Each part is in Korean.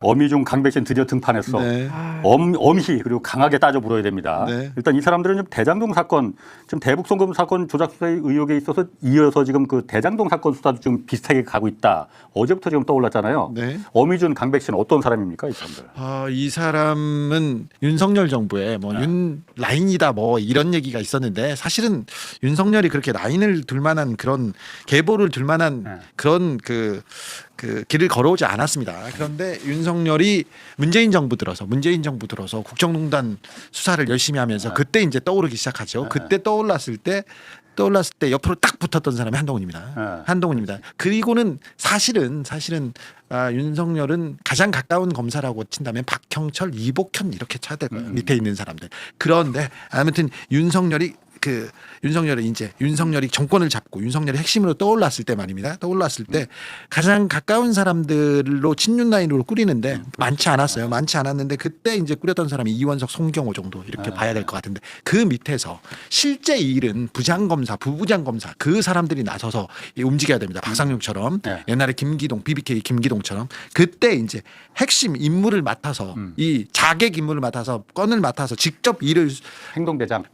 어미중 강백신 드디어 등판했어. 네. 엄히 그리고 강하게 따져 물어야 됩니다. 네. 일단 이 사람들은 지금 대장동 사건, 지금 대북송금 사건 조작 수사의 의혹에 있어서 이어서 지금 그 대장동 사건 수사도 지금 비슷하게 가고 있다. 어제부터 지금 떠올랐잖아요. 네. 어미준 강백신 어떤 사람입니까, 이 사람들? 이 사람은 윤석열 정부의 뭐 윤 라인이다 뭐 이런 얘기가 있었는데 사실은 윤석열이 그렇게 라인을 둘 만한 그런 계보를 둘 만한 그런 그 길을 걸어오지 않았습니다. 그런데 윤석열이 문재인 정부 들어서 국정농단 수사를 열심히 하면서 그때 이제 떠오르기 시작하죠. 그때 떠올랐을 때 옆으로 딱 붙었던 사람이 한동훈입니다. 한동훈입니다. 그리고는 사실은 윤석열은 가장 가까운 검사라고 친다면 박형철, 이복현 이렇게 쳐야 될 거예요. 밑에 있는 사람들. 그런데 아무튼 윤석열이 정권을 잡고 윤석열이 핵심으로 떠올랐을 때 말입니다. 떠올랐을 때 가장 가까운 사람들로 친윤 라인으로 꾸리는데 많지 않았어요. 많지 않았는데 그때 이제 꾸렸던 사람이 이원석, 송경호 정도 이렇게 봐야 될 것 같은데 그 밑에서 실제 일은 부장검사, 부부장검사 그 사람들이 나서서 움직여야 됩니다. 박상용처럼 옛날에 김기동, BBK 김기동처럼 그때 이제 핵심 임무를 맡아서 이 자객 임무를 맡아서 건을 맡아서 직접 일을 행동대장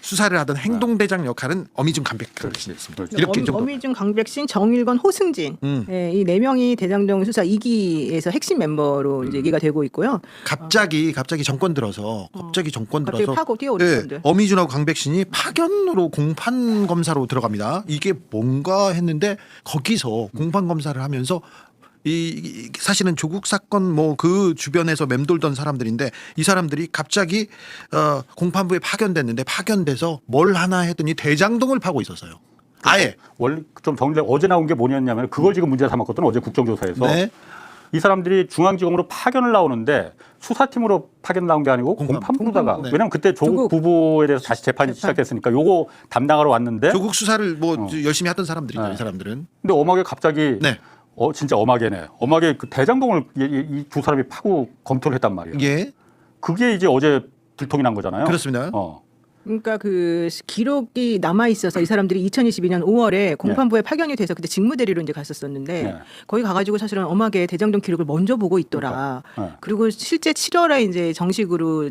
수사를 하던 행동대장 역할은 어미중 강백신이었습니다. 이렇게 어미중 강백신, 정일건, 호승진 이 네 명이 대장동 수사 2기에서 핵심 멤버로 이제 얘기가 되고 있고요. 갑자기 정권 들어서 파고 뛰어오르는데 어미준하고 강백신이 파견으로 공판 검사로 들어갑니다. 이게 뭔가 했는데 거기서 공판 검사를 하면서 이 사실은 조국 사건 뭐 그 주변에서 맴돌던 사람들인데 이 사람들이 갑자기 공판부에 파견됐는데 파견돼서 뭘 하나 했더니 대장동을 파고 있었어요. 아예 원래 좀 정리를 어제 나온 게 뭐냐면 그걸 지금 문제 삼았거든. 어제 국정조사에서 네. 이 사람들이 중앙지검으로 파견을 나오는데 수사팀으로 파견 나온 게 아니고 공판부다가 네. 왜냐하면 그때 조국 부부에 대해서 다시 재판이 시작했으니까 요거 담당하러 왔는데 조국 수사를 뭐 열심히 하던 사람들이죠. 이 사람들은. 근데 엄하게 갑자기 네. 진짜 엄하게네. 엄하게 그 대장동을 이 두 사람이 파고 검토를 했단 말이에요. 예. 그게 이제 어제 들통이 난 거잖아요. 그렇습니다. 그러니까 그 기록이 남아 있어서 이 사람들이 2022년 5월에 공판부에 파견이 돼서 그때 직무대리로 이제 갔었었는데 거기 가가지고 사실은 엄하게 대장동 기록을 먼저 보고 있더라. 그리고 실제 7월에 이제 정식으로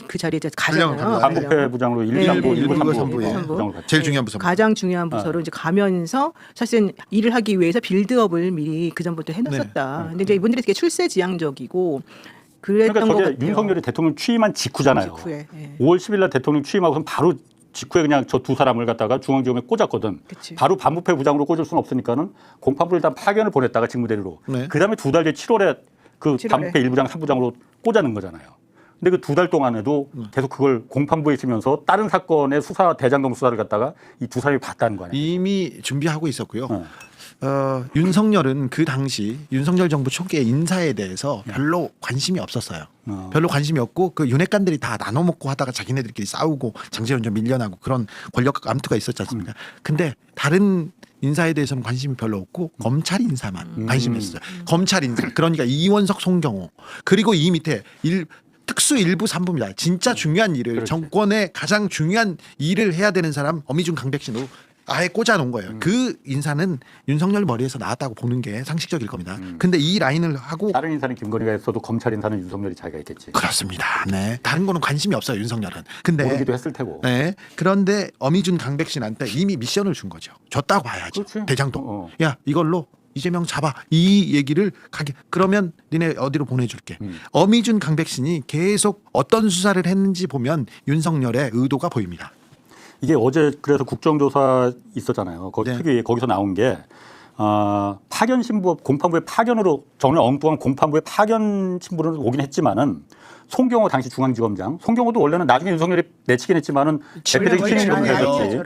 그 자리에 가잖아요. 반부패 부장으로 1, 2, 3부 제일 중요한 부서. 가장 중요한 부서로 이제 가면서 사실은 일을 하기 위해서 빌드업을 미리 그 전부터 해놨었다. 근데 이제 이분들이 되게 출세지향적이고. 그러니까 저게 윤석열이 대통령 취임한 직후잖아요. 5월 10일 날 대통령 취임하고선 바로 직후에 그냥 저 두 사람을 갖다가 중앙지검에 꽂았거든. 그치. 바로 반부패 부장으로 꽂을 수는 없으니까는 공판부를 일단 파견을 보냈다가 직무대리로. 그다음에 두 달 뒤에 7월에 그 반부패 1부장 3부장으로 꽂아는 거잖아요. 근데 그 두 달 동안에도 계속 그걸 공판부에 있으면서 다른 사건의 대장동 수사를 갖다가 이 두 사람이 봤다는 거 아니에요. 이미 준비하고 있었고요. 윤석열은 그 당시 윤석열 정부 초기에 인사에 대해서 별로 관심이 없었어요. 별로 관심이 없고 그 윤핵관들이 다 나눠 먹고 하다가 자기네들끼리 싸우고 장제원 좀 밀려나고 그런 권력 암투가 있었지 않습니까? 근데 다른 인사에 대해서는 관심이 별로 없고 검찰 인사만 관심이 있었어요. 검찰 인사. 그러니까 이원석, 송경호 그리고 이 밑에 특수 1부 3부입니다. 진짜 중요한 일을 정권의 가장 중요한 일을 해야 되는 사람 어미중 강백신으로 아예 꽂아놓은 거예요. 그 인사는 윤석열 머리에서 나왔다고 보는 게 상식적일 겁니다. 근데 이 라인을 하고 다른 인사는 김건희가 했어도 검찰 인사는 윤석열이 자기가 했겠지. 그렇습니다. 네. 다른 거는 관심이 없어요. 윤석열은. 근데 모르기도 했을 테고. 네. 그런데 어미준 강백신한테 이미 미션을 준 거죠. 줬다고 봐야죠. 그렇지. 대장동. 야 이걸로 이재명 잡아. 이 얘기를 그러면 니네 어디로 보내줄게. 어미준 강백신이 계속 어떤 수사를 했는지 보면 윤석열의 의도가 보입니다. 이게 어제 그래서 국정조사 있었잖아요. 특히 거기서 나온 게 파견 신부 공판부의 파견으로 정말 엉뚱한 공판부의 파견 신부는 오긴 했지만은 송경호 당시 중앙지검장 송경호도 원래는 나중에 윤석열이 내치긴 했지만은 대표적인 친인으로 해줬지.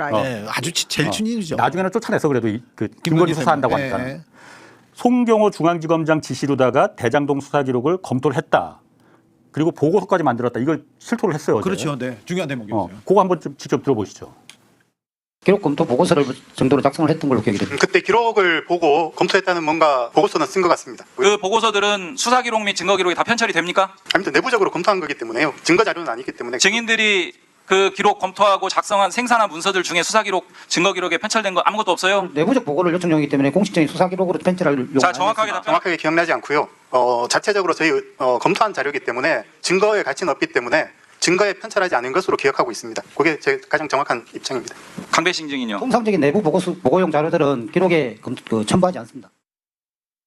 아주 제일 친인이죠. 나중에는 쫓아내서 그래도 그 김건희 수사한다고 하니까. 송경호 중앙지검장 지시로다가 대장동 수사 기록을 검토를 했다. 그리고 보고서까지 만들었다. 이걸 실토를 했어요. 어제. 그렇죠. 네. 중요한 대목이었어요. 그거 한번 좀 직접 들어보시죠. 기록 검토 보고서를 정도로 작성을 했던 걸로 기억이 됩니다. 그때 기록을 보고 검토했다는 뭔가 보고서는 쓴 것 같습니다. 그 보고서들은 수사 기록 및 증거 기록이 다 편찬이 됩니까? 아닙니다. 내부적으로 검토한 거기 때문에요. 증거 자료는 아니기 때문에. 증인들이 그 기록 검토하고 작성한 생산한 문서들 중에 수사 기록, 증거 기록에 편찬된 거 아무것도 없어요? 내부적 보고를 요청용이기 때문에 공식적인 수사 기록으로 편집할 요구. 자, 정확하게 답변. 정확하게 기억나지 않고요. 자체적으로 저희 검토한 자료이기 때문에 증거의 가치는 없기 때문에 증거에 편찬하지 않은 것으로 기억하고 있습니다. 그게 제 가장 정확한 입장입니다. 강배신 증인요. 통상적인 내부 보고용 자료들은 기록에 첨부하지 않습니다.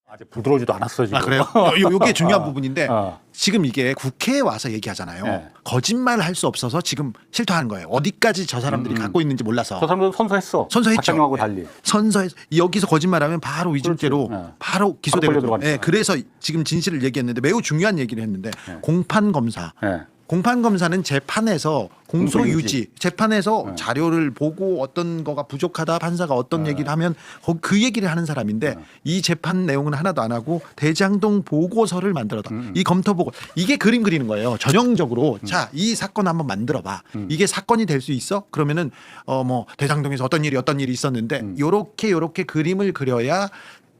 아직 부드러우지도 않았어 지금. 아 그래요? 요게 중요한 부분인데 어. 지금 이게 국회에 와서 얘기하잖아요. 네. 거짓말을 할 수 없어서 지금 실토하는 거예요. 어디까지 저 사람들이 갖고 있는지 몰라서. 저 사람도 선서했어. 선서했죠. 박장용하고 달리. 선서에서 여기서 거짓말하면 바로 위증죄로 그렇지. 네. 바로 바로 기소되거든요. 들어가니까. 네, 그래서 지금 진실을 얘기했는데 매우 중요한 얘기를 했는데 공판 검사. 네. 공판 검사는 재판에서 공소 유지, 유지. 재판에서 자료를 보고 어떤 거가 부족하다 판사가 어떤 얘기를 하면 그 얘기를 하는 사람인데 이 재판 내용은 하나도 안 하고 대장동 보고서를 만들어다. 이 검토 보고 이게 그림 그리는 거예요. 전형적으로 자, 이 사건 한번 만들어 봐. 이게 사건이 될 수 있어? 그러면은 뭐 대장동에서 어떤 일이 있었는데 요렇게 그림을 그려야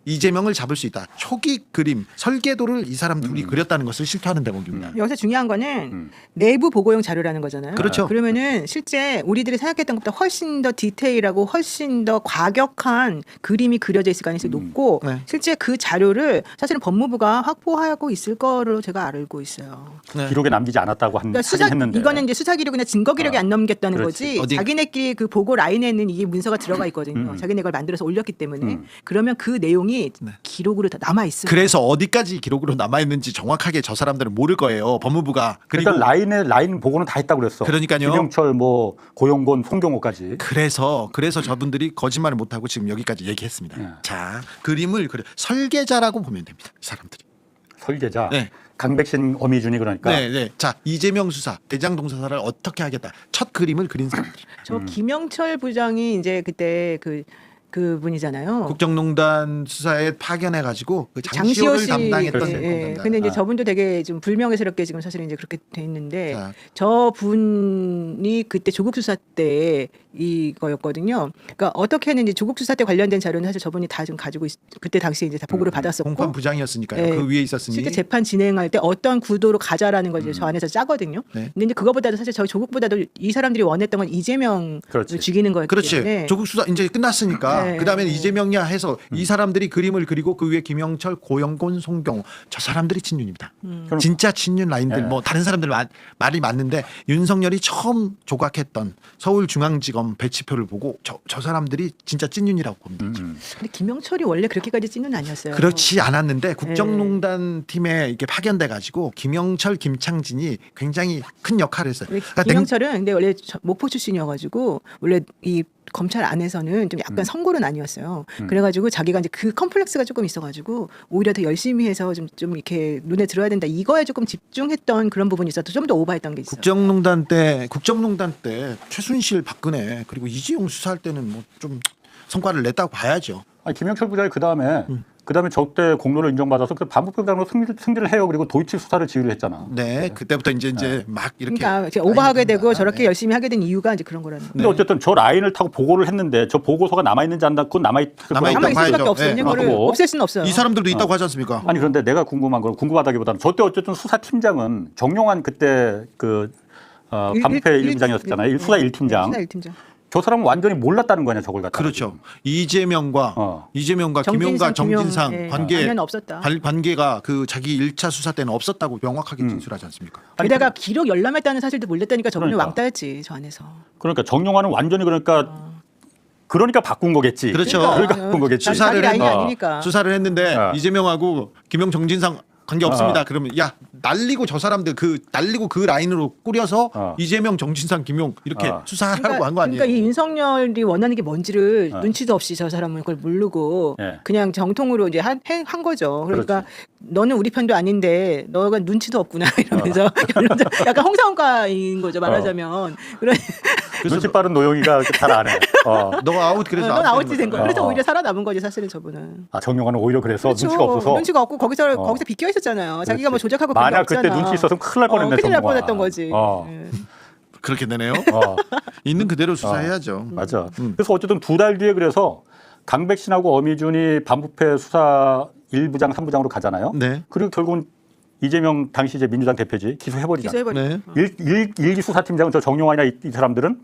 이재명을 잡을 수 있다. 초기 그림, 설계도를 이 사람 둘이 그렸다는 것을 실토하는 대목입니다. 여기서 중요한 거는 내부 보고용 자료라는 거잖아요. 그렇죠. 그러면은 실제 우리들이 생각했던 것보다 훨씬 더 디테일하고 훨씬 더 과격한 그림이 그려져 있을 가능성이 높고 네. 실제 그 자료를 사실은 법무부가 확보하고 있을 거로 제가 알고 있어요. 네. 기록에 남기지 않았다고 그러니까 수사 했는데. 이거는 이제 수사 기록이나 증거 기록이 안 넘겼다는 그렇지. 거지. 어디- 자기네끼리 그 보고 라인에는 이 문서가 들어가 있거든요. 자기네 걸 만들어서 올렸기 때문에 그러면 그 내용이 기록으로 다 남아 있어요. 그래서 어디까지 기록으로 남아 있는지 정확하게 저 사람들은 모를 거예요. 법무부가. 그리고 일단 라인 보고는 다 했다고 그랬어. 그러니까요. 김영철, 뭐 고용곤, 송경호까지. 그래서 저분들이 거짓말을 못 하고 지금 여기까지 얘기했습니다. 네. 자, 그림을 설계자라고 보면 됩니다. 이 사람들이. 설계자. 네. 강백신, 어미준이 그러니까. 네. 자, 이재명 수사, 대장동 수사를 어떻게 하겠다. 첫 그림을 그린 사람들. 저 김영철 부장이 이제 그때 그 분이잖아요. 국정농단 수사에 파견해 가지고 그 장시호 장시호를 씨. 담당했던 그렇지. 예. 근데 이제 저분도 되게 좀 불명예스럽게 지금 사실은 이제 그렇게 돼 있는데 자. 저 분이 그때 조국 수사 때 이거였거든요. 그러니까 어떻게 했는지 조국 수사 때 관련된 자료는 사실 저분이 다 좀 가지고 그때 당시에 이제 다 보고를 받았었고 공판 부장이었으니까요. 예. 그 위에 있었으니. 실제 재판 진행할 때 어떤 구도로 가자라는 걸 이제 저 안에서 짜거든요. 네. 근데 이제 그거보다도 사실 저희 조국보다도 이 사람들이 원했던 건 이재명을 그렇지. 죽이는 거였기 그렇지. 때문에 조국 수사 이제 끝났으니까 네. 그다음에 이재명이야 해서 이 사람들이 그림을 그리고 그 위에 김영철, 고영곤, 송경호 저 사람들이 친윤입니다. 진짜 친윤 라인들 네. 뭐 다른 사람들 말이 맞는데 윤석열이 처음 조각했던 서울중앙지검 배치표를 보고 저 사람들이 진짜 찐윤이라고 봅니다. 지금. 근데 김영철이 원래 그렇게까지 찐은 아니었어요. 그렇지 않았는데 국정농단 팀에 이렇게 파견돼 가지고 김영철, 김창진이 굉장히 큰 역할을 했어요. 그러니까 김영철은 근데 원래 목포 출신이어가지고 원래 이 검찰 안에서는 좀 약간 선골은 아니었어요. 그래가지고 자기가 이제 그 컴플렉스가 조금 있어가지고 오히려 더 열심히 해서 좀 이렇게 눈에 들어야 된다. 이거에 조금 집중했던 그런 부분이 있어서 좀 더 오버했던 게 있어요. 국정농단 때 최순실, 박근혜 그리고 이재용 수사할 때는 뭐 좀 성과를 냈다고 봐야죠. 아니, 김영철 부장이 그다음에 저때 공로를 인정받아서 그 반부패장으로 승진을 해요. 그리고 도이치 수사를 지휘를 했잖아. 네, 그때부터 이제 막 이렇게 그러니까 이제 오버하게 라인을 되고 합니다. 저렇게 네. 열심히 하게 된 이유가 이제 그런 거라는 거예요. 근데 어쨌든 저 라인을 타고 보고를 했는데 저 보고서가 남아있는지 안 남고 남아있을 남아있다고 거라고 가만히 있을 수밖에 봐야죠. 없어요. 네. 이거를 뭐. 없앨 수는 없어요. 이 사람들도 있다고 하지 않습니까? 아니 그런데 내가 궁금한 건 궁금하다기보다는 저때 어쨌든 수사팀장은 정용환 그때 반부패 일- 1부장이었잖아요. 수사 1팀장. 수사 1팀장. 저 사람은 완전히 몰랐다는 거냐 저걸 갖다. 그렇죠. 이재명과 김용과 정진상, 정진상 김용, 예. 관계 관계는 없었다. 관계가 그 자기 1차 수사 때는 없었다고 명확하게 진술하지 않습니까? 게다가 기록 열람했다는 사실도 몰랐다니까 저분이 그러니까. 왕따였지 저 안에서. 그러니까 정용환은 완전히 그러니까 바꾼 거겠지. 그렇죠. 그러니까 바꾼 거겠지. 자기 수사를 라인이 했- 아니니까. 수사를 했는데 이재명하고 김용, 정진상 관계 없습니다. 그러면 야 날리고 저 사람들 날리고 그 라인으로 꾸려서 이재명, 정진상, 김용 이렇게 수사하라고 한 거 아니에요? 그러니까 이 윤석열이 원하는 게 뭔지를 눈치도 없이 저 사람은 그걸 모르고 예. 그냥 정통으로 이제 한 거죠. 그러니까 너는 우리 편도 아닌데 너가 눈치도 없구나 이러면서 약간 홍상과인 거죠 말하자면. 그런 눈치 빠른 노영이가 잘 안 해. 너가 아웃 그래서 넌 아웃이 된 거야. 거야. 그래서 오히려 살아남은 거지 사실은 저분은. 정용환은 오히려 그래서 그렇죠. 눈치가 없어서. 눈치가 없고 거기서 비껴 있었잖아요. 자기가 뭐 조작하고 그런 게 만약 그때 없잖아. 눈치 있었으면 큰일 날 뻔했네. 큰일 날 정용환. 뻔했던 거지. 예. 그렇게 되네요. 어. 있는 그대로 수사해야죠. 맞아. 그래서 어쨌든 2달 뒤에 그래서 강백신하고 어미준이 반부패 수사 1부장, 3부장으로 가잖아요. 네. 그리고 결국은 이재명 당시 이제 민주당 대표지 기소해버리자. 기소해버리. 네. 일기 수사팀장은 저 정용환이나 이 사람들은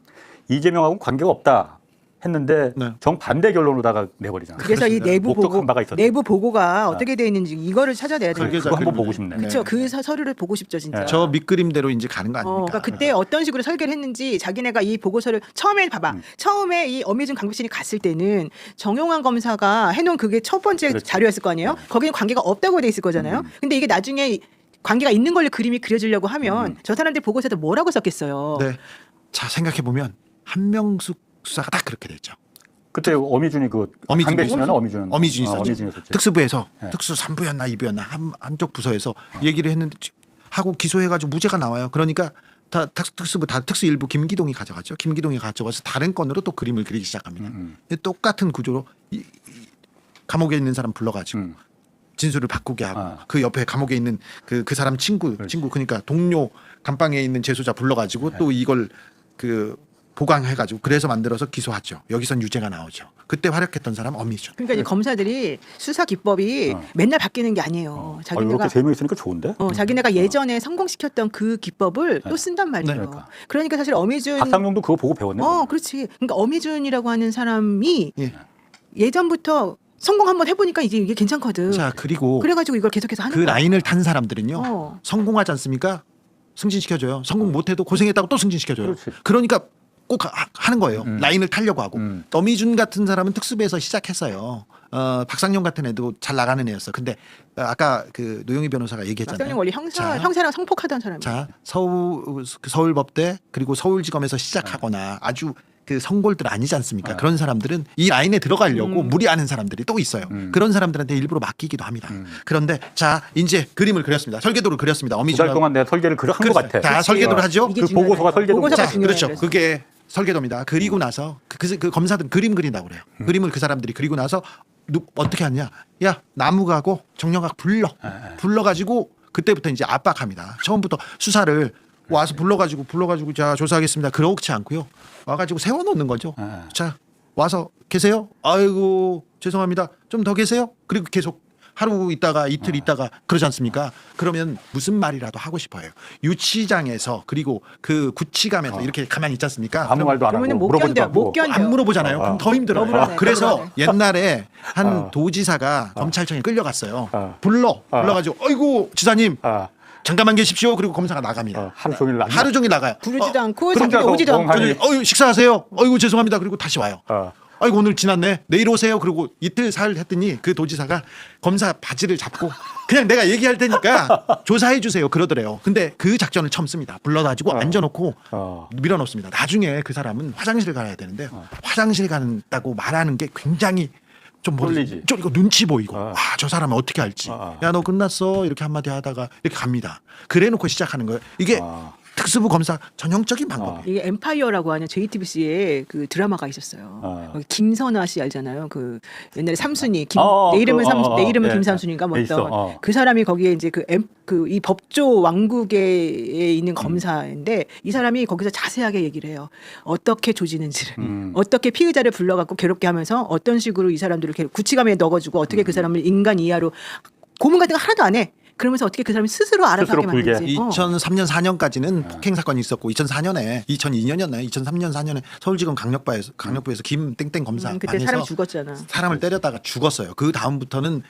이재명하고는 관계가 없다 했는데 네. 정반대 결론으로다가 내버리잖아요. 그래서 이 내부 보고 목격한 바가 있었죠. 내부 보고가 어떻게 돼 있는지 이거를 찾아내야 돼요. 설계자 그거 한번 그림. 보고 싶네. 그렇죠. 그 서류를 보고 싶죠, 진짜. 네. 저 밑그림대로 이제 가는 거 아닙니까? 그러니까 그때 어떤 식으로 설계를 했는지 자기네가 이 보고서를 처음에 봐봐. 처음에 이 엄희준 강북신이 갔을 때는 정용환 검사가 해놓은 그게 첫 번째 그렇지. 자료였을 거 아니에요. 거기는 관계가 없다고 돼 있을 거잖아요. 근데 이게 나중에 관계가 있는 걸로 그림이 그려지려고 하면 저 사람들 보고서에도 뭐라고 썼겠어요. 네. 자 생각해 보면 한명숙 수사가 딱 그렇게 됐죠. 그때 어미준이 그 강백신이나 어미준 어미준이 있었죠. 어미준이었었지. 특수부에서 네. 특수 3부였나 2부였나 한쪽 부서에서 얘기를 했는데 하고 기소해가지고 무죄가 나와요. 그러니까 다 특수부 다 특수 일부 김기동이 가져갔죠. 김기동이 가져가서 다른 건으로 또 그림을 그리기 시작합니다. 근데 똑같은 구조로 감옥에 있는 사람 불러가지고 진술을 바꾸게 하고 그 옆에 감옥에 있는 그 사람 친구 그러니까 동료 감방에 있는 재소자 불러가지고 또 이걸 그 보강해가지고 그래서 만들어서 기소하죠. 여기선 유죄가 나오죠. 그때 활약했던 사람 엄미죠. 그러니까 이제 검사들이 수사 기법이 맨날 바뀌는 게 아니에요. 자기네가 이렇게 세 명 있으니까 좋은데? 자기네가 예전에 성공시켰던 그 기법을 또 쓴단 말이에요. 그러니까 사실 어미준 박상용도 그거 보고 배웠네. 그렇지. 그러니까 어미준이라고 하는 사람이 예. 예전부터 성공 한번 해보니까 이게 괜찮거든. 자 그리고 그래가지고 이걸 계속해서 하는 그 거야. 라인을 탄 사람들은요 어. 성공하지 않습니까? 승진시켜줘요. 성공 못해도 고생했다고 또 승진시켜줘요. 그렇지. 그러니까 꼭 하는 거예요. 라인을 타려고 하고. 어미준 같은 사람은 특수부에서 시작했어요. 박상용 같은 애도 잘 나가는 애였어. 근데 아까 그 노영희 변호사가 얘기했잖아요. 박상용 원래 형사랑 성폭하던 사람이에요. 자 서울법대 그리고 서울지검에서 시작하거나 아주 그 성골들 아니지 않습니까? 그런 사람들은 이 라인에 들어가려고 무리하는 사람들이 또 있어요. 그런 사람들한테 일부러 맡기기도 합니다. 그런데 자 이제 그림을 그렸습니다. 설계도를 그렸습니다. 두 어미준 달 동안 내가 설계를 한 것 같아. 자 설계도를 하죠. 이게 그 중요하다. 보고서가 설계도. 보고서가 자, 중요해요. 그렇죠. 그래서. 그게 설계도입니다. 그리고 나서 그 검사들은 그림 그린다고 그래요. 그림을 그 사람들이 그리고 나서 어떻게 하냐? 야 나무가고 정영학 불러가지고 그때부터 이제 압박합니다. 처음부터 수사를 와서 불러가지고 자 조사하겠습니다. 그렇지 않고요. 와가지고 세워놓는 거죠. 자 와서 계세요? 아이고 죄송합니다. 좀 더 계세요? 그리고 계속 하루 있다가 이틀 있다가 그러지 않습니까? 그러면 무슨 말이라도 하고 싶어요. 유치장에서 그리고 그 구치감에서 이렇게 가만히 있지 않습니까? 아무 말도 안 하고 그러면은 못 물어보지도 견뎌, 않고. 못 견뎌. 안 물어보잖아요. 그럼 더 힘들어요. 물어보네. 그래서 물어보네. 옛날에 한 도지사가 검찰청에 끌려갔어요. 불러가지고 어이구 지사님 잠깐만 계십시오. 그리고 검사가 나갑니다. 하루 종일 하루 종일 나가요. 부르지도 않고 그럼 자기 오지도 않고. 멍하니. 어유 식사하세요. 어이구 죄송합니다. 그리고 다시 와요. 아이고 오늘 지났네. 내일 오세요. 그리고 이틀 사흘 했더니 그 도지사가 검사 바지를 잡고 그냥 내가 얘기할 테니까 조사해 주세요. 그러더래요. 근데 그 작전을 처음 씁니다. 불러가지고 앉아놓고 밀어넣습니다. 나중에 그 사람은 화장실 가야 되는데 화장실 간다고 말하는 게 굉장히 좀 떨리지. 좀 이거 눈치 보이고 저 사람은 어떻게 할지 야 너 끝났어 이렇게 한마디 하다가 이렇게 갑니다. 그래놓고 시작하는 거예요. 이게 특수부 검사 전형적인 방법이에요. 이게 엠파이어라고 하는 JTBC에 그 드라마가 있었어요. 거기 김선아 씨 알잖아요. 그 옛날에 삼순이 내 이름은 내 이름은 예, 김삼순인가 뭐 있어. 어떤 그 사람이 거기에 이제 이 법조 왕국에 있는 검사인데 이 사람이 거기서 자세하게 얘기를 해요. 어떻게 조지는지를 어떻게 피의자를 불러갖고 괴롭게 하면서 어떤 식으로 이 사람들을 구치감에 넣어주고 어떻게 그 사람을 인간 이하로 고문 같은 거 하나도 안 해. 그러면서 어떻게 그 사람이 스스로 알아서 스스로 하게 불게. 만들지. 2003년 4년까지는 폭행 사건이 있었고 2002년이었나요? 2003년 4년에 서울지검 강력부에서 김 땡땡 검사 그때 반에서 사람 죽었잖아. 사람을 때렸다가 죽었어요. 그 다음부터는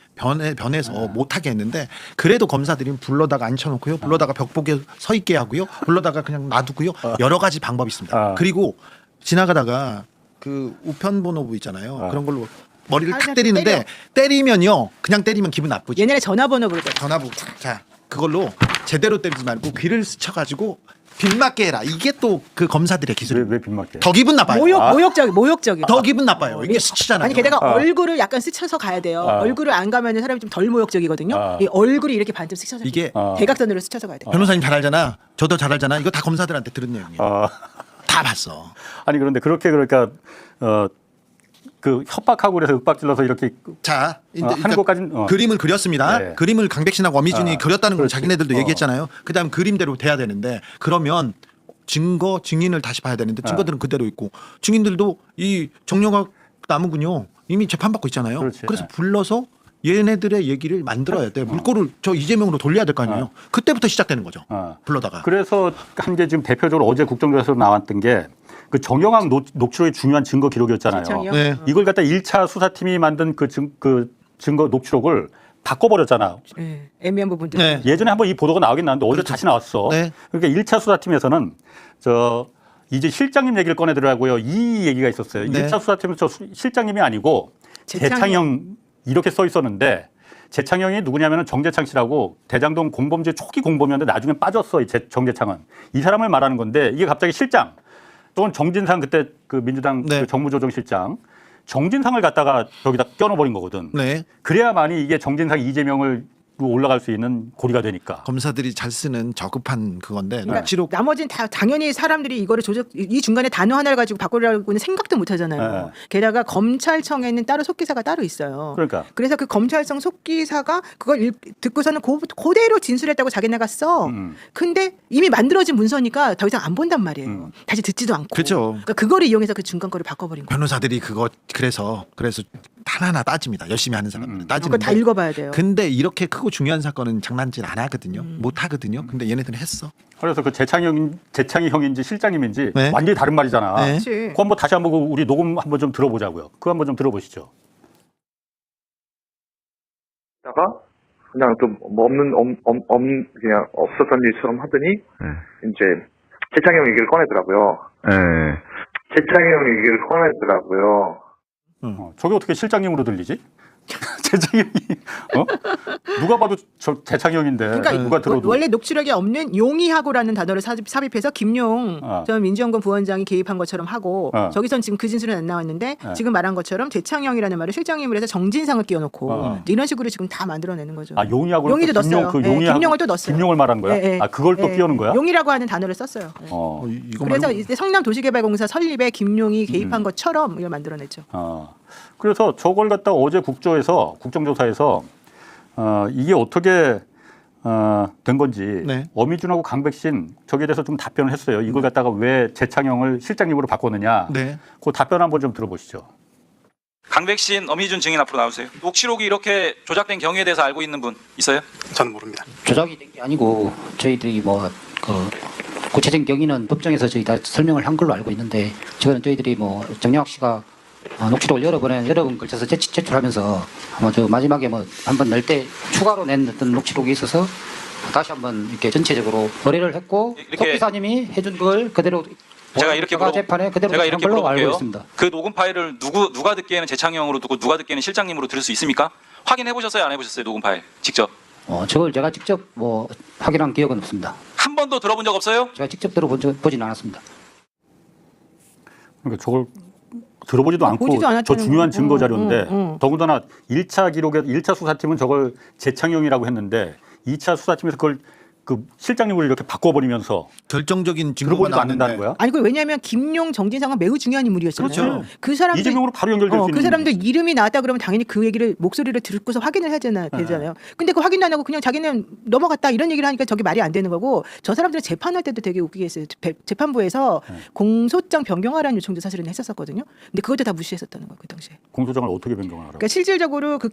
변해서 못하게 했는데 그래도 검사들이 불러다가 앉혀놓고요. 불러다가 벽보게 서 있게 하고요. 불러다가 그냥 놔두고요. 여러 가지 방법이 있습니다. 그리고 지나가다가 그 우편번호부 있잖아요. 그런 걸로 머리를 탁 때리는데 때리면요. 그냥 때리면 기분 나쁘지. 옛날에 전화번호 부르거든. 전화부 자 그걸로 제대로 때리지 말고 귀를 스쳐가지고 빗맞게 해라. 이게 또 그 검사들의 기술이에요. 왜 빗맞게? 더 기분 나빠요. 모욕적이. 더 기분 나빠요. 이게 스치잖아요. 아니 게다가 얼굴을 약간 스쳐서 가야 돼요. 얼굴을 안 가면 사람이 좀 덜 모욕적이거든요. 이 얼굴이 이렇게 반쯤 스쳐서 이게 대각선으로 스쳐서 가야 돼. 변호사님 잘 알잖아. 저도 잘 알잖아. 이거 다 검사들한테 들은 내용이에요. 다 봤어. 아니 그런데 그렇게 그러니까 그 협박하고 그래서 윽박질러서 이렇게 자, 하는 것까지는 그림을 그렸습니다. 네. 그림을 강백신하고 어미준이 그렸다는 걸 그렇지. 자기네들도 얘기했잖아요. 그다음 그림대로 돼야 되는데 그러면 증인을 다시 봐야 되는데 증거들은 그대로 있고 증인들도 이 정영학 나무군요. 이미 재판받고 있잖아요. 그렇지. 그래서 불러서 얘네들의 얘기를 만들어야 돼. 물꼬를 저 이재명으로 돌려야 될 거 아니에요. 그때부터 시작되는 거죠. 불러다가. 그래서 한 게 지금 대표적으로 어제 국정조사에서 나왔던 게 그 정영학 녹취록의 중요한 증거 기록이었잖아요. 재창이요? 네. 이걸 갖다 1차 수사팀이 만든 그 증거 녹취록을 바꿔버렸잖아요. 네. 애매한 부분들. 네. 예전에 한번 이 보도가 나오긴 나왔는데 어제 다시 나왔어. 네. 그러니까 1차 수사팀에서는 이제 실장님 얘기를 꺼내더라고요. 이 얘기가 있었어요. 네. 1차 수사팀은 실장님이 아니고 재창영 이렇게 써 있었는데 재창영이 누구냐면 정재창 씨라고 대장동 공범죄 초기 공범이었는데 나중에 빠졌어. 정재창은. 이 사람을 말하는 건데 이게 갑자기 실장 또는 정진상 그때 그 민주당 네. 그 정무조정실장 정진상을 갖다가 여기다 껴넣어버린 거거든. 네. 그래야만이 이게 정진상 이재명을 올라갈 수 있는 고리가 되니까. 검사들이 잘 쓰는 저급한 그건데 그러니까 녹취록 나머지는 다 당연히 사람들이 이거를 이 중간에 단어 하나를 가지고 바꾸려고는 생각도 못 하잖아요. 네. 게다가 검찰청에는 따로 속기사가 따로 있어요. 그러니까. 그래서 그 검찰청 속기사가 그걸 듣고서는 그대로 진술했다고 자기네가 써. 근데 이미 만들어진 문서니까 더 이상 안 본단 말이에요. 다시 듣지도 않고. 그렇죠. 그러니까 그거를 이용해서 그 중간거를 바꿔버린 거예요. 변호사들이 그거 그래서 하나하나 따집니다. 열심히 하는 사람들 그거 따지는데. 다 읽어봐야 돼요. 근데 이렇게 크고 중요한 사건은 장난질 안 하거든요. 못 하거든요. 근데 얘네들은 했어. 그래서 그 재창이 형인지 실장님인지 네. 완전히 다른 말이잖아. 네. 그렇지. 그거 한번 다시 한번 우리 녹음 한번 좀 들어보자고요. 그거 한번 좀 들어보시죠. 다가 그냥 좀 뭐 그냥 없었던 일처럼 하더니 이제 재창형 얘기를 꺼내더라고요. 재창형 얘기를 꺼내더라고요. 저게 어떻게 실장님으로 들리지? 재창형이 누가 봐도 저 재창형인데 그러니까 누가 들어도 원래 녹취록에 없는 용의하고라는 단어를 삽입해서 김용 전 민주연구원 부원장이 개입한 것처럼 하고 저기선 지금 그 진술은 안 나왔는데 지금 말한 것처럼 재창영이라는 말을 실장님을 해서 정진상을 끼워놓고 이런 식으로 지금 다 만들어내는 거죠. 아 용의하고 용의도 넣었어요. 용의하고 김용을 또 넣었어요. 김용을 말한 거야? 네, 네. 아 그걸 또 네. 끼우는 거야? 용이라고 하는 단어를 썼어요. 네. 이거 그래서 말고 이제 성남도시개발공사 설립에 김용이 개입한 것처럼 이걸 만들어냈죠. 그래서 저걸 갖다 어제 국정조사에서 이게 어떻게 된 건지 네. 어미준하고 강백신 저기에 대해서 좀 답변을 했어요. 이걸 갖다가 왜 재창영을 실장님으로 바꿨느냐. 네. 그 답변 한번 좀 들어보시죠. 강백신, 어미준 증인 앞으로 나오세요. 녹취록이 이렇게 조작된 경위에 대해서 알고 있는 분 있어요? 저는 모릅니다. 조작이 된 게 아니고 저희들이 뭐 그 구체적인 경위는 법정에서 저희 다 설명을 한 걸로 알고 있는데 저희들이 뭐 정영학 씨가 녹취록을 여러 번 걸쳐서 제출하면서 아마 저 마지막에 뭐 한번 낼 때 추가로 낸 어떤 녹취록이 있어서 다시 한번 이렇게 전체적으로 의뢰를 했고 이렇게- 속기사님이 해준 걸 그대로 제가 이렇게 재판에 그대로 제가 이렇게 한 걸로 알고 물어볼게요. 있습니다. 그 녹음 파일을 누가 듣기에는 재창형으로 듣고 누가 듣기에는 실장님으로 들을 수 있습니까? 확인해 보셨어요? 안 해보셨어요? 녹음 파일 직접 저걸 제가 직접 뭐 확인한 기억은 없습니다. 한 번도 들어본 적 없어요? 제가 직접 보지는 않았습니다. 그러니까 저걸 들어보지도 않고 보지도 저 않았다는 중요한 거. 증거 자료인데 응. 더군다나 1차 수사팀은 저걸 재창영이라고 했는데 2차 수사팀에서 그걸 그 실장님을 이렇게 바꿔버리면서 결정적인 증거가 들어보지도 않는다는 나왔는데 거야? 아니 그 왜냐하면 김용, 정진상은 매우 중요한 인물이었잖아요. 그렇죠. 그 사람들 이재명으로 바로 연결될 수 있는 그 사람들 이름이 나왔다 그러면 당연히 그 얘기를 목소리를 듣고서 확인을 해야 되잖아요. 근데 그 확인도 안 하고 그냥 자기는 넘어갔다 이런 얘기를 하니까 저게 말이 안 되는 거고 저 사람들은 재판할 때도 되게 웃기게 했어요. 재판부에서 공소장 변경하라는 요청도 사실은 했었거든요. 근데 그것도 다 무시했었다는 거예요 그 당시에. 공소장을 어떻게 변경을 하라고? 그러니까 실질적으로 그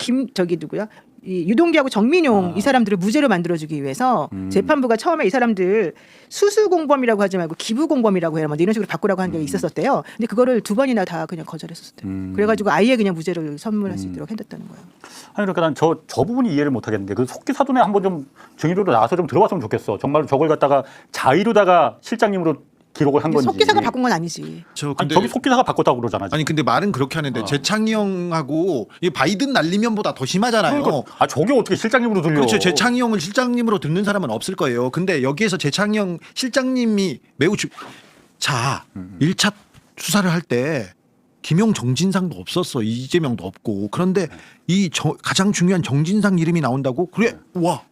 누구야? 이 유동기하고 정민용 이 사람들을 무죄로 만들어주기 위해서 재판부가 처음에 이 사람들 수수 공범이라고 하지 말고 기부 공범이라고 해라 뭐 이런 식으로 바꾸라고 한 게 있었었대요. 근데 그거를 2번이나 다 그냥 거절했었대요. 그래가지고 아예 그냥 무죄를 선물할 수 있도록 해뒀다는 거예요. 아니 그러니까 난 저 부분이 이해를 못 하겠는데 그 속기사돈에 한번 좀 증인으로 나와서 좀 들어봤으면 좋겠어. 정말 저걸 갖다가 자의로다가 실장님으로 기록을 한 건지. 속기사가 바꾼 건 아니지. 저 아니, 근데 저기 속기사가 바꿨다고 그러잖아. 아니 근데 말은 그렇게 하는데 재창이 형하고 이 바이든 날리면보다 더 심하잖아요. 그러니까, 저게 어떻게 실장님으로 들려? 그렇죠. 재창이 형을 실장님으로 듣는 사람은 없을 거예요. 근데 여기에서 재창이 형 실장님이 매우 자 1차 수사를 할 때 김용 정진상도 없었어. 이재명도 없고. 그런데 가장 중요한 정진상 이름이 나온다고? 그래. 와.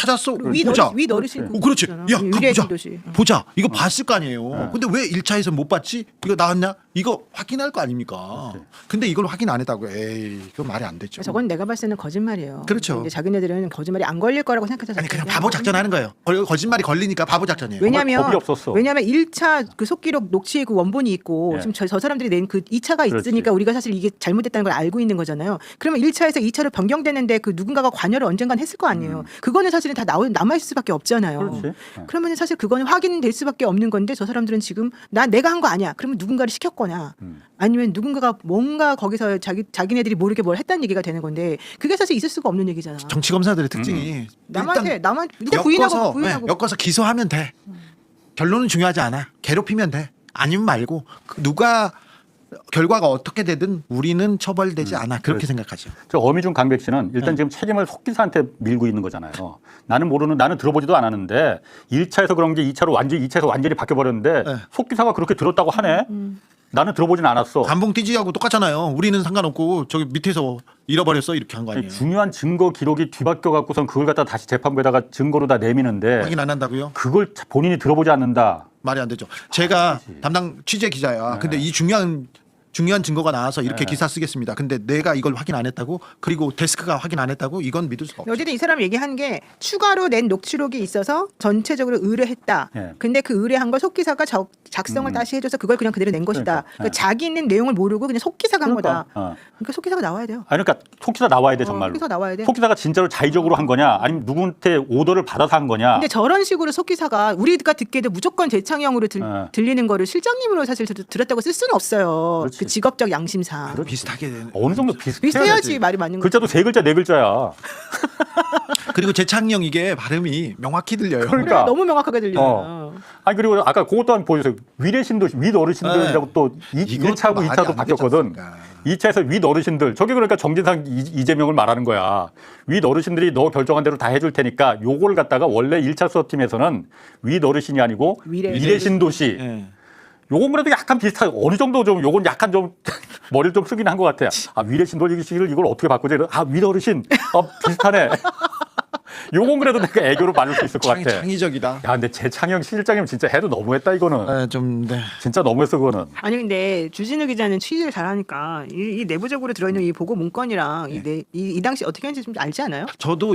찾았어. 위 보자. 너르신 그렇지. 야, 보자. 도시. 보자. 이거 봤을 거 아니에요. 네. 근데 왜 1차에서 못 봤지? 이거 나왔냐? 이거 확인할 거 아닙니까? 근데 이걸 확인 안 했다고. 에이, 그건 말이 안 되죠. 저건 내가 봤을 때는 거짓말이에요. 그렇죠. 이제 자기네들은 거짓말이 안 걸릴 거라고 생각해서 아니 그냥 바보 작전하는 거예요. 거짓말이 걸리니까 바보 작전이에요. 왜냐하면 겁이 없었어. 1차 그 속기록 녹취 그 원본이 있고 예. 지금 저 사람들이 낸 그 2차가 있으니까 그렇지. 우리가 사실 이게 잘못됐다는 걸 알고 있는 거잖아요. 그러면 1차에서 2차로 변경되는데 그 누군가가 관여를 언젠간 했을 거 아니에요. 그거는 사실은 다 남아 있을 수밖에 없잖아요. 그렇지. 예. 그러면 사실 그거는 확인될 수밖에 없는 건데 저 사람들은 지금 내가 한 거 아니야. 그러면 누군가를 시켰거나 아니면 누군가가 뭔가 거기서 자기네들이 모르게 뭘 했다는 얘기가 되는 건데 그게 사실 있을 수가 없는 얘기잖아. 정치 검사들의 특징이 남한테 일단 부인하고 엮어서 기소하면 돼. 결론은 중요하지 않아. 괴롭히면 돼. 아니면 말고 누가 결과가 어떻게 되든 우리는 처벌되지 않아. 그렇게 생각하죠. 저 어미중 강백 씨는 일단 네. 지금 책임을 속기사한테 밀고 있는 거잖아요. 나는 들어보지도 않았는데 1차에서 그런 게 2차에서 완전히 바뀌어 버렸는데 네. 속기사가 그렇게 들었다고 하네. 나는 들어보진 않았어. 감봉 띠지하고 똑같잖아요. 우리는 상관없고 저기 밑에서 잃어버렸어 이렇게 한 거 아니에요. 중요한 증거 기록이 뒤바뀌어 갖고선 그걸 갖다 다시 재판부에다가 증거로 다 내미는데 확인 안 한다고요? 그걸 본인이 들어보지 않는다. 말이 안 되죠. 제가 담당 취재 기자야. 근데 이 중요한 증거가 나와서 이렇게 기사 쓰겠습니다. 근데 내가 이걸 확인 안 했다고 그리고 데스크가 확인 안 했다고 이건 믿을 수가 없죠. 어쨌든 이 사람 얘기한 게 추가로 낸 녹취록이 있어서 전체적으로 의뢰했다. 예. 근데 그 의뢰한 걸 속기사가 작성을 다시 해줘서 그걸 그냥 그대로 낸 것이다. 그러니까 자기는 내용을 모르고 그냥 속기사가 한 거다. 그러니까 속기사가 나와야 돼요. 아니 그러니까 속기사 나와야 돼 정말로. 속기사 나와야 돼. 속기사가 진짜로 자의적으로 한 거냐 아니면 누구한테 오더를 받아서 한 거냐. 근데 저런 식으로 속기사가 우리가 듣기에도 무조건 재창형으로 들리는 거를 실장님으로 사실 들었다고 쓸 수는 없어요. 그렇지. 그 직업적 양심상. 비슷하게 되는. 어느 정도 비슷해야지. 비슷해야지 말이 맞는 거죠. 글자도 3글자 4글자야. 그리고 재창영 이게 발음이 명확히 들려요. 그러니까. 너무 명확하게 들려요. 아니 그리고 아까 그것도 한번 보여주세요. 위례신도 윗 어르신들이라고 또 이것도 1차하고 말이 2차도 안 바뀌었거든. 되지 않습니까? 2차에서 윗 어르신들. 저게 그러니까 정진상 이재명을 말하는 거야. 윗 어르신들이 너 결정한 대로 다 해줄 테니까 요걸 갖다가 원래 1차 수업팀에서는 윗 어르신이 아니고 위례신도시. 예. 요건 그래도 약간 비슷하게 어느 정도 좀 요건 약간 좀 머리를 좀 쓰긴 한 것 같아. 아 위례신도시를 이걸 어떻게 바꾸지? 아 윗 어르신. 비슷하네. 요건 그래도 내가 애교로 맞을 수 있을 것 같아. 창의적이다. 야, 근데 재창영 실장님 진짜 해도 너무했다 이거는. 네. 진짜 너무했어 그거는. 아니 근데 주진우 기자는 취재를 잘하니까 이 내부적으로 들어있는 이 보고 문건이랑 이 당시 어떻게 했는지 좀 알지 않아요? 저도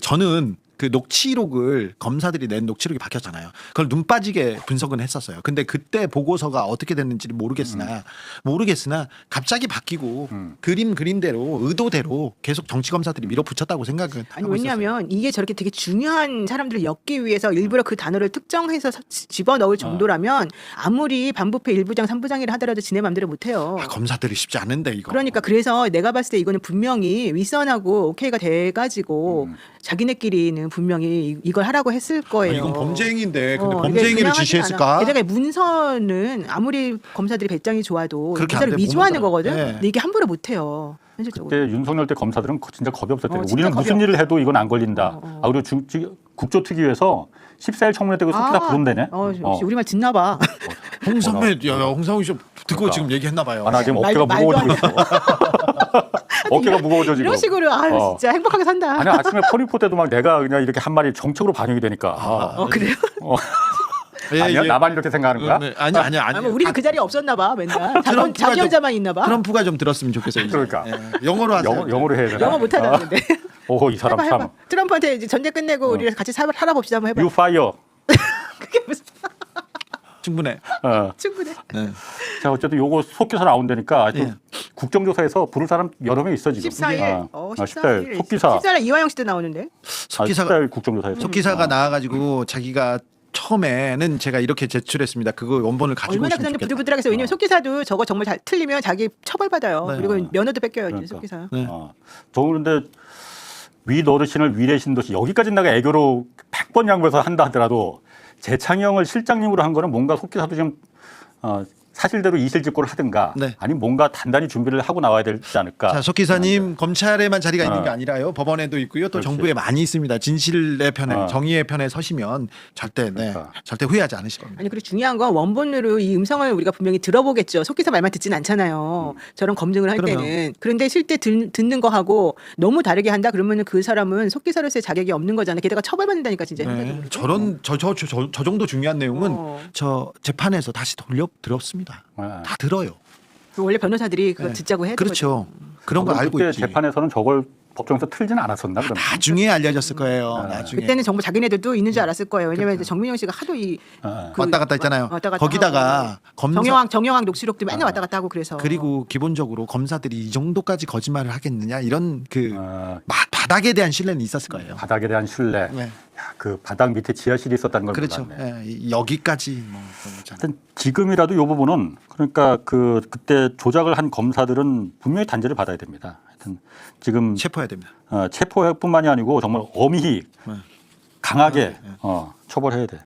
저는 그 녹취록을 검사들이 낸 녹취록이 바뀌었잖아요. 그걸 눈 빠지게 분석은 했었어요. 근데 그때 보고서가 어떻게 됐는지는 모르겠으나 갑자기 바뀌고 그림대로 의도대로 계속 정치 검사들이 밀어붙였다고 생각은 아니 하고 왜냐하면 있었어요. 이게 저렇게 되게 중요한 사람들을 엮기 위해서 일부러 그 단어를 특정해서 집어넣을 정도라면 아무리 반부패 1부장 3부장이라 하더라도 지네 맘대로 못해요. 검사들이 쉽지 않은데 이거. 그러니까 그래서 내가 봤을 때 이거는 분명히 윗선하고 오케이가 돼가지고 자기네끼리는 분명히 이걸 하라고 했을 거예요. 이건 범죄행위인데 근데 이게 범죄행위를 그냥 하진 지시했을까? 않아. 게다가 문서는 아무리 검사들이 배짱이 좋아도 그렇게 문서를 안 돼, 위조하는 보면서. 거거든. 네. 근데 이게 함부로 못해요. 현실적으로. 그때 윤석열 때 검사들은 진짜 겁이 없었대요. 진짜 우리는 겁이 무슨 일을 해도 이건 안 걸린다. 아 그리고 국조특위에서 14일 청문회 때 그 속기사 부른다네. 우리말 듣나 봐. 홍선배, 홍상훈 씨 듣고 그러니까. 지금 얘기했나 봐요. 아, 나 지금 말도 어깨가 무거워지고 있어. 어깨가 무거워져 지금. 이런 식으로 진짜 행복하게 산다. 아니 아침에 퍼리포 때도 막 내가 그냥 이렇게 한 말이 정책으로 반영이 되니까. 그래요? 아니야? 나만 이렇게 생각하는 거야? 네, 아니. 아니, 우리는 그 자리에 없었나 봐 맨날. 자기 혼자만 있나 봐. 트럼프가 좀 들었으면 좋겠어요. 이제. 그러니까. 영어로 하세요. 영어로 해야 되나? 영어 못하다는데. 오호 이 사람 해봐. 참. 트럼프한테 이제 전쟁 끝내고 우리 같이 살아봅시다 한번 해봐. You fire. 그게 무슨 충분해. 충분해. 네. 자 어쨌든 요거 속기사 나온다니까 또 예. 국정조사에서 부를 사람 여러 명 있어 지금. 14일. 14일 속기사. 14일 이화영 씨도 나오는데. 속기사가 14일 국정조사에서. 속기사가 나와가지고 자기가 처음에는 제가 이렇게 제출했습니다. 그거 원본을 가지고 얼마나 오시면 그냥 좋겠다. 부들부들하게 해서 왜냐면 속기사도 저거 정말 잘 틀리면 자기 처벌받아요. 네. 그리고 면허도 뺏겨요. 그러니까. 속기사. 네. 저 그런데 윗 어르신을 위례신도시 여기까지 내가 애교로 100번 양보해서 한다 하더라도 재창영을 실장님으로 한 거는 뭔가 속기사도 좀 사실대로 이실직고를 하든가 네. 아니면 뭔가 단단히 준비를 하고 나와야 되지 않을까. 자, 석 기사님 검찰에만 자리가 있는 게 어. 아니라요. 법원에도 있고요. 또 그렇지. 정부에 많이 있습니다. 진실의 편에 어. 정의의 편에 서시면 절대 그러니까. 절대 후회하지 않으실 겁니다. 아니 그리고 중요한 건 원본으로 이 음성을 우리가 분명히 들어보겠죠. 속 기사 말만 듣진 않잖아요. 저런 검증을 할 그럼요. 때는. 그런데 실제 듣는 거하고 너무 다르게 한다 그러면은 그 사람은 속 기사로서의 자격이 없는 거잖아요. 게다가 처벌받는다니까 진짜. 네. 행정적으로. 저런 저 정도 중요한 내용은 어. 저 재판에서 다시 들었습니다. 다 들어요. 원래 변호사들이 그거 네. 듣자고 해야 그렇죠. 그런 거 알고 그때 있지. 재판에서는 저걸 법정에서 틀지는 않았었나 그러면. 나중에 알려졌을 거예요. 네. 나중에. 그때는 정말 자기네들도 있는 줄 알았을 거예요. 왜냐면 이제 정민영 씨가 하도 이 그 왔다 갔다 했잖아요. 왔다 갔다 거기다가 하고. 검사 정영학 녹취록도 맨날 왔다 갔다 하고 그래서. 그리고 기본적으로 검사들이 이 정도까지 거짓말을 하겠느냐 이런 그 어, 바닥에 대한 신뢰는 있었을 거예요. 바닥에 대한 신뢰. 네. 야, 그 바닥 밑에 지하실이 있었다는 걸 그렇죠. 몰랐네. 여기까지 뭐 그런 거잖아요. 하여튼 지금이라도 이 부분은 그러니까 그때 조작을 한 검사들은 분명히 단죄를 받아야 됩니다. 하여튼 지금 체포해야 됩니다. 체포뿐만이 아니고 정말 엄히 강하게 처벌해야 돼.